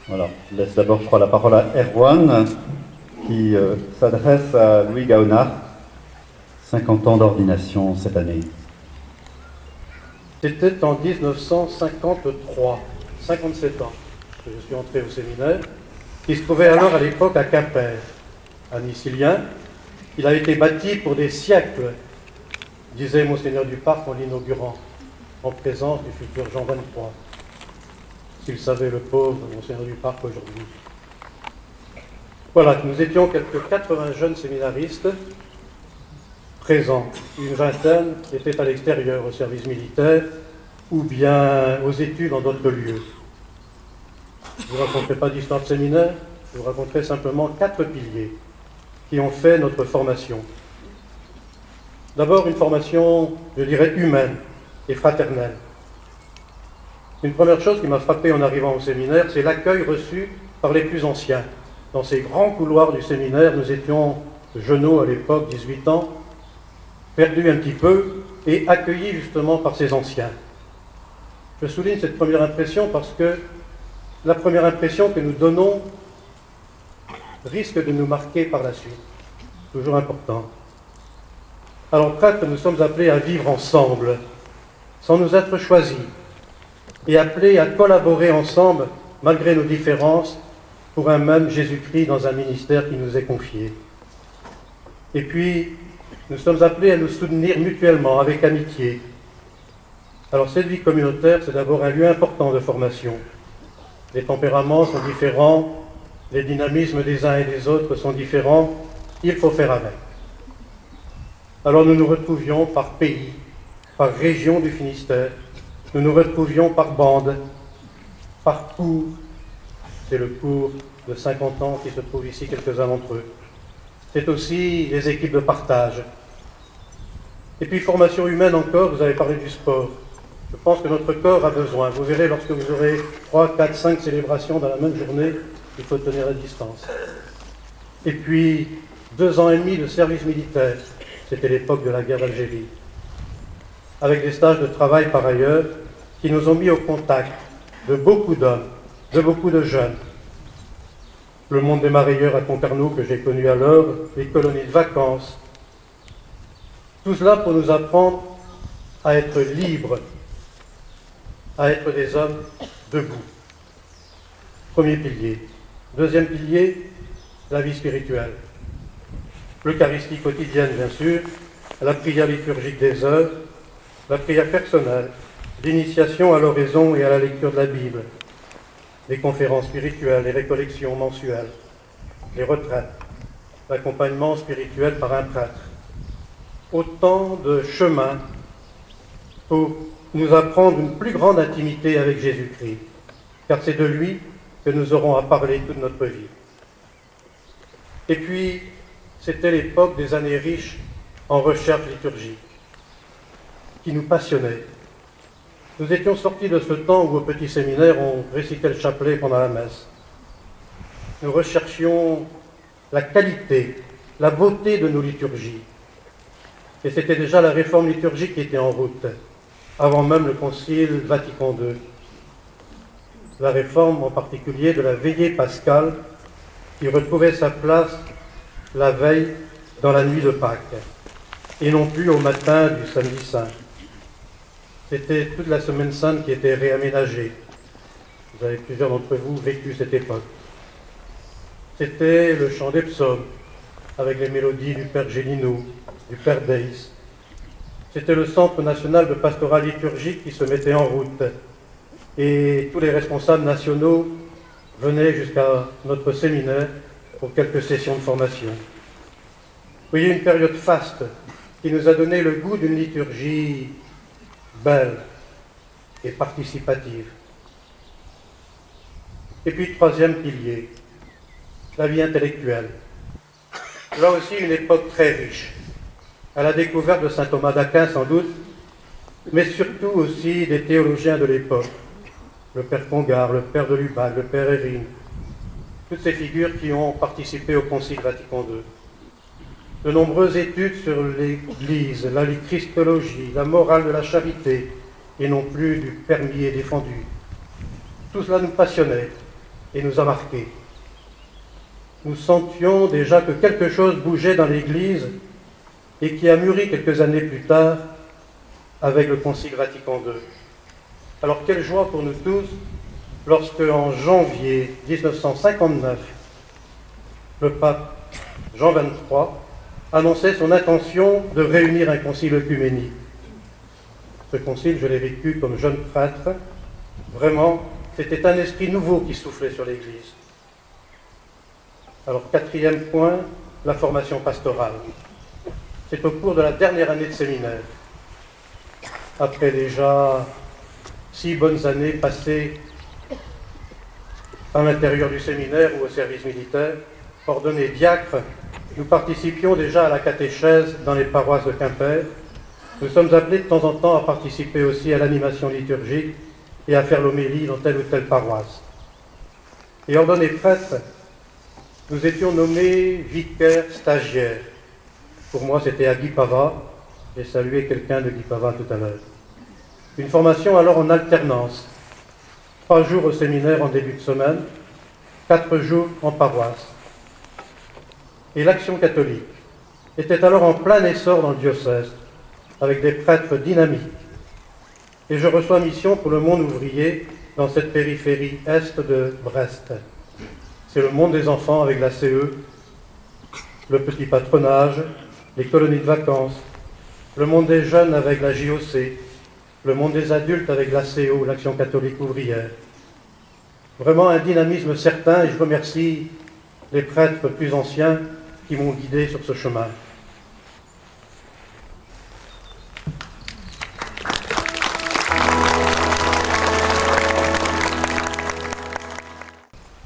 Voilà, je laisse d'abord, je crois, la parole à Erwan, qui s'adresse à Louis Gaonard, 50 ans d'ordination cette année. C'était en 1953, 57 ans, que je suis entré au séminaire, qui se trouvait alors à l'époque à Quimper, à Nicilien. Il a été bâti pour des siècles, disait Monseigneur Duparc en l'inaugurant, en présence du futur Jean XXIII. S'il savait le pauvre Monseigneur Duparc aujourd'hui. Voilà, nous étions quelques 80 jeunes séminaristes présents. Une vingtaine étaient à l'extérieur, au service militaire, ou bien aux études dans d'autres lieux. Je ne vous raconterai pas d'histoire de séminaire, je vous raconterai simplement 4 piliers qui ont fait notre formation. D'abord, une formation, je dirais, humaine et fraternelle. Une première chose qui m'a frappé en arrivant au séminaire, c'est l'accueil reçu par les plus anciens. Dans ces grands couloirs du séminaire, nous étions jeuneaux à l'époque, 18 ans, perdus un petit peu, et accueillis justement par ces anciens. Je souligne cette première impression parce que la première impression que nous donnons risque de nous marquer par la suite. Toujours important. Alors, prêtres, nous sommes appelés à vivre ensemble, sans nous être choisis, et appelés à collaborer ensemble, malgré nos différences, pour un même Jésus-Christ dans un ministère qui nous est confié. Et puis, nous sommes appelés à nous soutenir mutuellement, avec amitié. Alors, cette vie communautaire, c'est d'abord un lieu important de formation. Les tempéraments sont différents, les dynamismes des uns et des autres sont différents, il faut faire avec. Alors, nous nous retrouvions par pays, par région du Finistère, nous nous retrouvions par bande, par cours. C'est le cours de 50 ans qui se trouve ici, quelques-uns d'entre eux. C'est aussi les équipes de partage. Et puis formation humaine encore, vous avez parlé du sport. Je pense que notre corps a besoin. Vous verrez, lorsque vous aurez 3, 4, 5 célébrations dans la même journée, il faut tenir la distance. Et puis, 2 ans et demi de service militaire. C'était l'époque de la guerre d'Algérie. Avec des stages de travail par ailleurs, qui nous ont mis au contact de beaucoup d'hommes, de beaucoup de jeunes. Le monde des marailleurs à Concarneau que j'ai connu alors, les colonies de vacances. Tout cela pour nous apprendre à être libres, à être des hommes debout. Premier pilier. Deuxième pilier, la vie spirituelle. L'Eucharistie quotidienne, bien sûr, la prière liturgique des heures, la prière personnelle, l'initiation à l'oraison et à la lecture de la Bible, les conférences spirituelles, les récollections mensuelles, les retraites, l'accompagnement spirituel par un prêtre. Autant de chemins pour nous apprendre une plus grande intimité avec Jésus-Christ, car c'est de lui que nous aurons à parler toute notre vie. Et puis, c'était l'époque des années riches en recherche liturgique, qui nous passionnait. Nous étions sortis de ce temps où, au petit séminaire, on récitait le chapelet pendant la messe. Nous recherchions la qualité, la beauté de nos liturgies. Et c'était déjà la réforme liturgique qui était en route, avant même le Concile Vatican II. La réforme en particulier de la veillée pascale, qui retrouvait sa place la veille dans la nuit de Pâques, et non plus au matin du samedi saint. C'était toute la semaine sainte qui était réaménagée. Vous avez plusieurs d'entre vous vécu cette époque. C'était le chant des psaumes, avec les mélodies du Père Gélinou, du Père Deis. C'était le Centre national de pastorat liturgique qui se mettait en route. Et tous les responsables nationaux venaient jusqu'à notre séminaire pour quelques sessions de formation. Vous voyez, une période faste qui nous a donné le goût d'une liturgie belle et participative. Et puis, troisième pilier, la vie intellectuelle. Là aussi, une époque très riche, à la découverte de saint Thomas d'Aquin sans doute, mais surtout aussi des théologiens de l'époque, le père Congar, le père de Lubac, le père Hérine, toutes ces figures qui ont participé au Concile Vatican II. De nombreuses études sur l'Église, la christologie, la morale de la charité, et non plus du permis et défendu. Tout cela nous passionnait. et nous a marqués. Nous sentions déjà que quelque chose bougeait dans l'Église et qui a mûri quelques années plus tard avec le Concile Vatican II. Alors quelle joie pour nous tous lorsque, en janvier 1959, le pape Jean XXIII annonçait son intention de réunir un concile œcuménique. Ce concile, je l'ai vécu comme jeune prêtre. Vraiment, c'était un esprit nouveau qui soufflait sur l'Église. Alors, quatrième point, la formation pastorale. C'est au cours de la dernière année de séminaire, après déjà 6 bonnes années passées à l'intérieur du séminaire ou au service militaire, ordonnés diacres, nous participions déjà à la catéchèse dans les paroisses de Quimper. Nous sommes appelés de temps en temps à participer aussi à l'animation liturgique et à faire l'homélie dans telle ou telle paroisse. Et ordonnés prêtres, nous étions nommés vicaires stagiaires. Pour moi, c'était à Guipava. J'ai salué quelqu'un de Guipava tout à l'heure. Une formation alors en alternance. 3 jours au séminaire en début de semaine, 4 jours en paroisse. Et l'Action catholique était alors en plein essor dans le diocèse, avec des prêtres dynamiques. Et je reçois mission pour le monde ouvrier dans cette périphérie est de Brest. C'est le monde des enfants avec la CE, le petit patronage, les colonies de vacances, le monde des jeunes avec la JOC, le monde des adultes avec l'ACO, l'Action catholique ouvrière. Vraiment un dynamisme certain, et je remercie les prêtres plus anciens qui m'ont guidé sur ce chemin.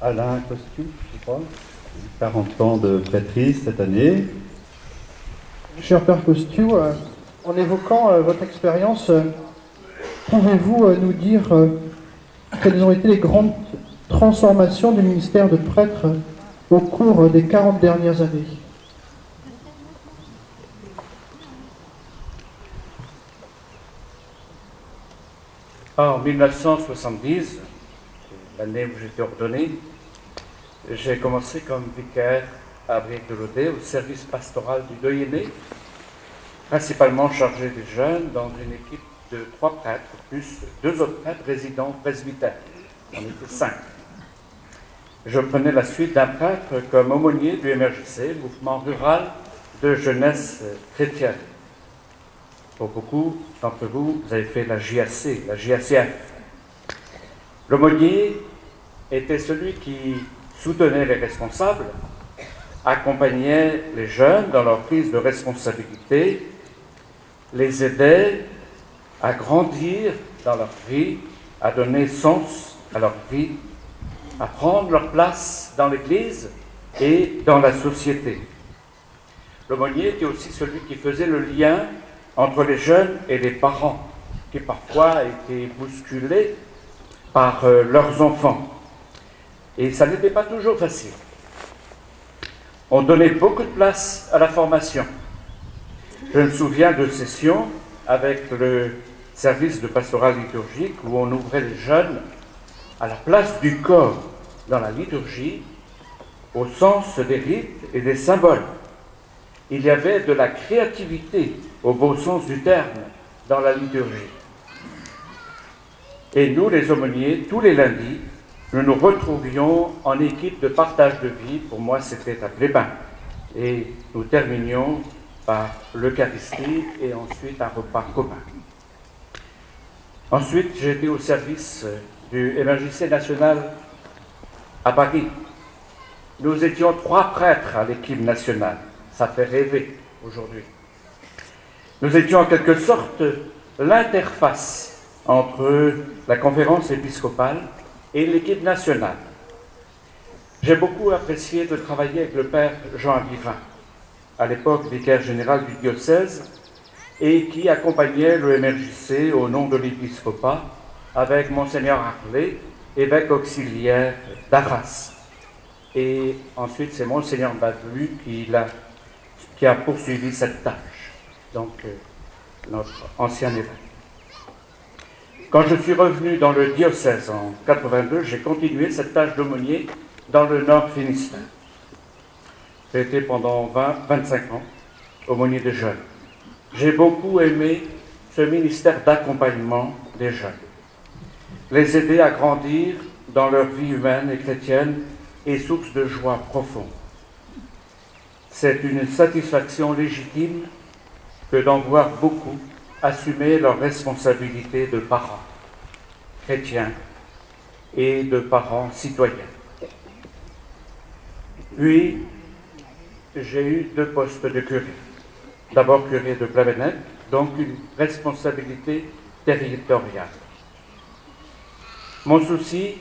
Alain Costu, je crois, 40 ans de prêtrise cette année. Cher Père Costu, en évoquant votre expérience, pouvez-vous nous dire quelles ont été les grandes transformations du ministère de prêtre au cours des 40 dernières années? En 1970, l'année où j'étais ordonné, j'ai commencé comme vicaire à Briec-de-Lodé, au service pastoral du deuil aîné, principalement chargé des jeunes dans une équipe de 3 prêtres, plus 2 autres prêtres résidents presbytères. On était 5. Je prenais la suite d'un prêtre comme aumônier du MRJC, mouvement rural de jeunesse chrétienne. Pour beaucoup d'entre vous, vous avez fait la JAC, la JACF. L'aumônier était celui qui soutenait les responsables, accompagnait les jeunes dans leur prise de responsabilité, les aidait à grandir dans leur vie, à donner sens à leur vie, à prendre leur place dans l'Église et dans la société. L'aumônier était aussi celui qui faisait le lien entre les jeunes et les parents, qui parfois étaient bousculés par leurs enfants. Et ça n'était pas toujours facile. On donnait beaucoup de place à la formation. Je me souviens de sessions avec le service de pastoral liturgique où on ouvrait les jeunes à la place du corps dans la liturgie, au sens des rites et des symboles. Il y avait de la créativité, au beau sens du terme, dans la liturgie. Et nous, les aumôniers, tous les lundis, nous nous retrouvions en équipe de partage de vie. Pour moi, c'était à Plébin. Et nous terminions par l'Eucharistie et ensuite un repas commun. Ensuite, j'ai été au service du MRJC national à Paris. Nous étions 3 prêtres à l'équipe nationale. Ça fait rêver aujourd'hui. Nous étions en quelque sorte l'interface entre la conférence épiscopale et l'équipe nationale. J'ai beaucoup apprécié de travailler avec le père Jean Abivin, à l'époque vicaire général du diocèse, et qui accompagnait le MRJC au nom de l'épiscopat avec Monseigneur Harlet, évêque auxiliaire d'Arras. Et ensuite, c'est Monseigneur Bavelu qui a poursuivi cette tâche, donc notre ancien évêque. Quand je suis revenu dans le diocèse en 82, j'ai continué cette tâche d'aumônier dans le Nord Finistère. J'ai été pendant 25 ans aumônier des jeunes. J'ai beaucoup aimé ce ministère d'accompagnement des jeunes. Les aider à grandir dans leur vie humaine et chrétienne est source de joie profonde. C'est une satisfaction légitime que d'en voir beaucoup assumer leurs responsabilités de parents chrétiens et de parents citoyens. Puis, j'ai eu 2 postes de curé. D'abord curé de Plavenec, donc une responsabilité territoriale. Mon souci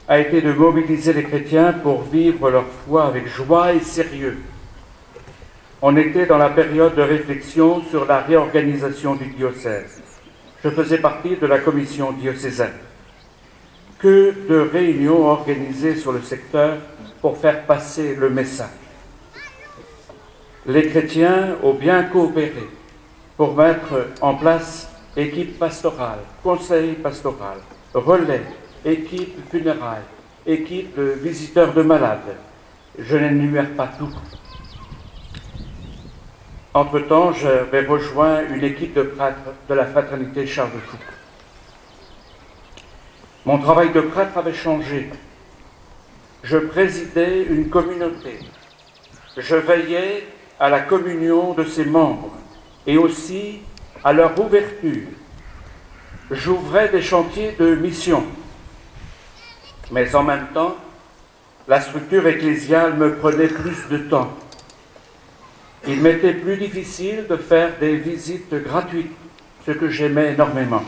a été de mobiliser les chrétiens pour vivre leur foi avec joie et sérieux. On était dans la période de réflexion sur la réorganisation du diocèse. Je faisais partie de la commission diocésaine. Que de réunions organisées sur le secteur pour faire passer le message. Les chrétiens ont bien coopéré pour mettre en place équipe pastorale, conseil pastoral, relais, équipe funérailles, équipe de visiteurs de malades. Je n'énumère pas tout. Entre-temps, j'avais rejoint une équipe de prêtres de la fraternité Charles de Foucault. Mon travail de prêtre avait changé. Je présidais une communauté. Je veillais à la communion de ses membres et aussi à leur ouverture. J'ouvrais des chantiers de mission. Mais en même temps, la structure ecclésiale me prenait plus de temps. Il m'était plus difficile de faire des visites gratuites, ce que j'aimais énormément.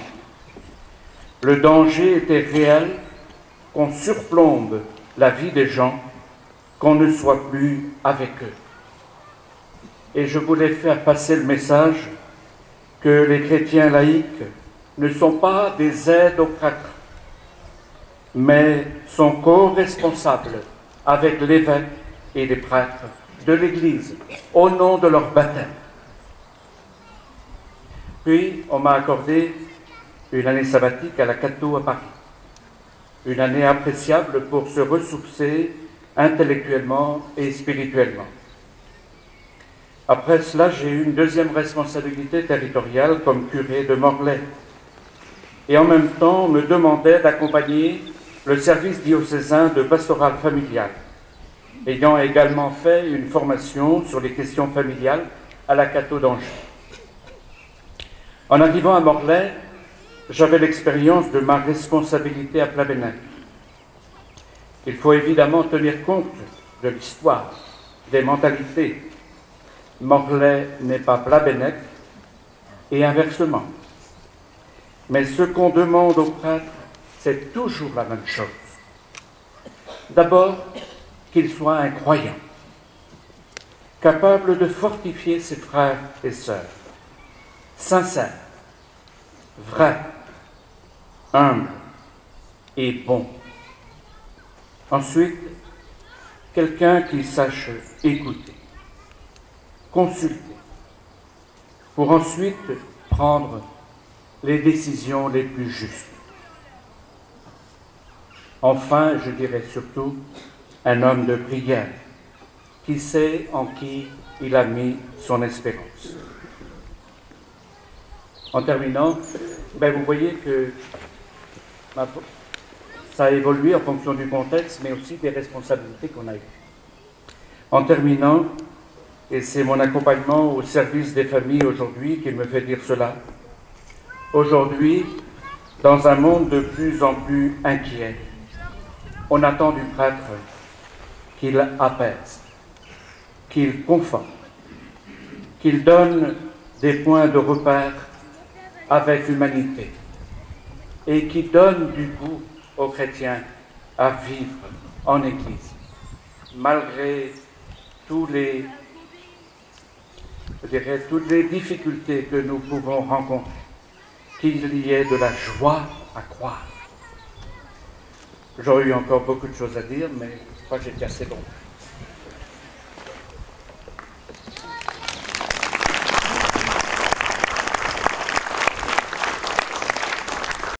Le danger était réel qu'on surplombe la vie des gens, qu'on ne soit plus avec eux. Et je voulais faire passer le message que les chrétiens laïcs ne sont pas des aides aux prêtres, mais sont co-responsables avec l'évêque et les prêtres de l'Église, au nom de leur baptême. Puis, on m'a accordé une année sabbatique à la Cato à Paris. Une année appréciable pour se ressourcer intellectuellement et spirituellement. Après cela, j'ai eu une deuxième responsabilité territoriale comme curé de Morlaix. Et en même temps, on me demandait d'accompagner le service diocésain de pastoral familial, ayant également fait une formation sur les questions familiales à la Cato d'Angers. En arrivant à Morlaix, j'avais l'expérience de ma responsabilité à Plavenec. Il faut évidemment tenir compte de l'histoire, des mentalités. Morlaix n'est pas Plavenec et inversement. Mais ce qu'on demande aux prêtres, c'est toujours la même chose. D'abord, qu'il soit un croyant, capable de fortifier ses frères et sœurs, sincère, vrai, humble et bon. Ensuite, quelqu'un qui sache écouter, consulter, pour ensuite prendre les décisions les plus justes. Enfin, je dirais surtout, un homme de prière, qui sait en qui il a mis son espérance. En terminant, vous voyez que ça a évolué en fonction du contexte, mais aussi des responsabilités qu'on a eues. En terminant, et c'est mon accompagnement au service des familles aujourd'hui qui me fait dire cela, aujourd'hui, dans un monde de plus en plus inquiet, on attend du prêtre qu'il apaise, qu'il conforte, qu'il donne des points de repère avec humanité et qui donne du goût aux chrétiens à vivre en Église, malgré toutes les difficultés que nous pouvons rencontrer, qu'il y ait de la joie à croire. J'aurais eu encore beaucoup de choses à dire, mais je crois que j'ai été assez long.